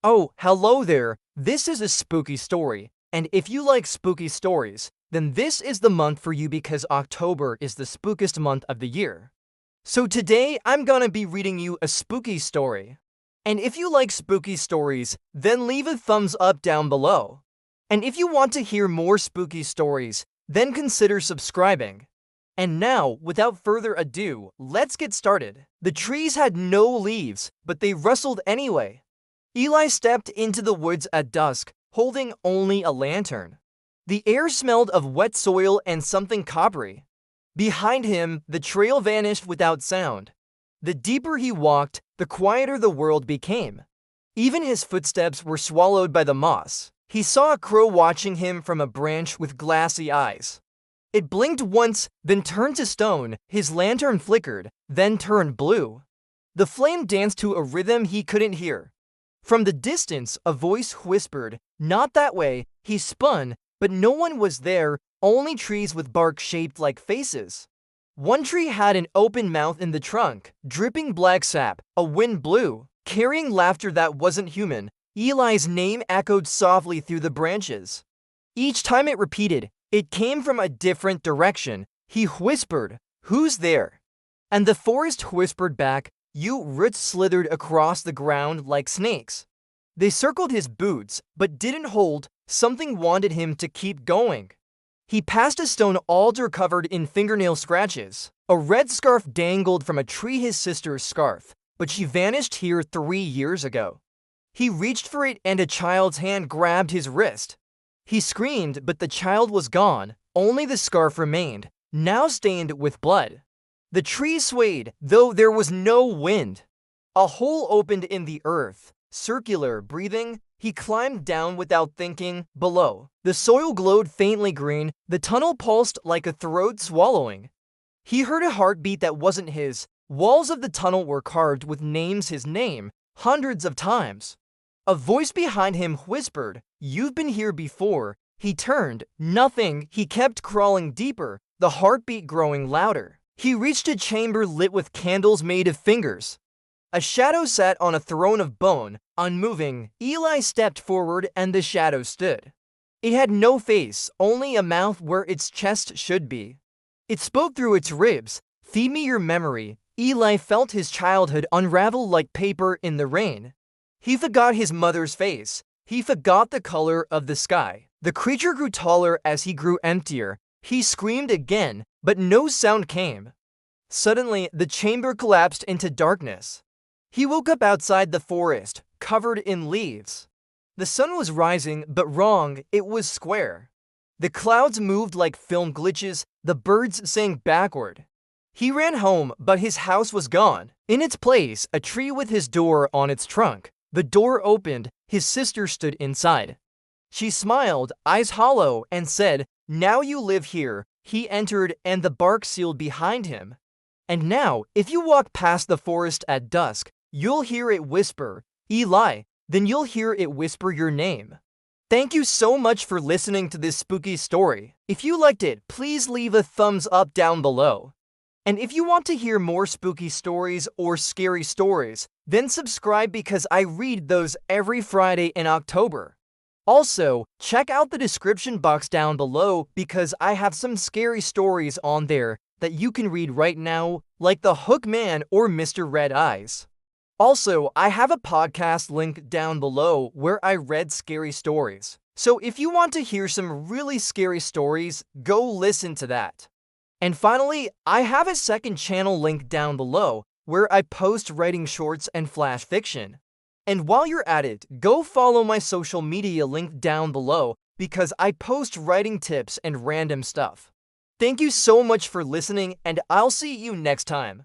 Oh, hello there. This is a spooky story. And if you like spooky stories, then this is the month for you because October is the spookiest month of the year. So today I'm gonna be reading you a spooky story. And if you like spooky stories, then leave a thumbs up down below. And if you want to hear more spooky stories, then consider subscribing. And now, without further ado, let's get started. The trees had no leaves, but they rustled anyway. Eli stepped into the woods at dusk, holding only a lantern. The air smelled of wet soil and something coppery. Behind him, the trail vanished without sound. The deeper he walked, the quieter the world became. Even his footsteps were swallowed by the moss. He saw a crow watching him from a branch with glassy eyes. It blinked once, then turned to stone. His lantern flickered, then turned blue. The flame danced to a rhythm he couldn't hear. From the distance, a voice whispered, "Not that way." He spun, but no one was there, only trees with bark shaped like faces. One tree had an open mouth in the trunk, dripping black sap. A wind blew, carrying laughter that wasn't human. Eli's name echoed softly through the branches. Each time it repeated, it came from a different direction. He whispered, "Who's there?" And the forest whispered back, "You." Roots slithered across the ground like snakes. They circled his boots, but didn't hold. Something wanted him to keep going. He passed a stone altar covered in fingernail scratches. A red scarf dangled from a tree, his sister's scarf, but she vanished here 3 years ago. He reached for it and a child's hand grabbed his wrist. He screamed, but the child was gone. Only the scarf remained, now stained with blood. The tree swayed, though there was no wind. A hole opened in the earth, circular, breathing. He climbed down without thinking. Below, the soil glowed faintly green. The tunnel pulsed like a throat swallowing. He heard a heartbeat that wasn't his. Walls of the tunnel were carved with names, his name, hundreds of times. A voice behind him whispered, "You've been here before." He turned. Nothing. He kept crawling deeper, the heartbeat growing louder. He reached a chamber lit with candles made of fingers. A shadow sat on a throne of bone, unmoving. Eli stepped forward and the shadow stood. It had no face, only a mouth where its chest should be. It spoke through its ribs, "Feed me your memory." Eli felt his childhood unravel like paper in the rain. He forgot his mother's face. He forgot the color of the sky. The creature grew taller as he grew emptier. He screamed again, but no sound came. Suddenly, the chamber collapsed into darkness. He woke up outside the forest, covered in leaves. The sun was rising, but wrong, it was square. The clouds moved like film glitches, the birds sang backward. He ran home, but his house was gone. In its place, a tree with his door on its trunk. The door opened, his sister stood inside. She smiled, eyes hollow, and said, "Now you live here." He entered, and the bark sealed behind him. And now, if you walk past the forest at dusk, you'll hear it whisper, "Eli," then you'll hear it whisper your name. Thank you so much for listening to this spooky story. If you liked it, please leave a thumbs up down below. And if you want to hear more spooky stories or scary stories, then subscribe because I read those every Friday in October. Also, check out the description box down below because I have some scary stories on there that you can read right now, like The Hook Man or Mr. Red Eyes. Also, I have a podcast link down below where I read scary stories. So if you want to hear some really scary stories, go listen to that. And finally, I have a second channel link down below where I post writing shorts and flash fiction. And while you're at it, go follow my social media link down below because I post writing tips and random stuff. Thank you so much for listening, and I'll see you next time.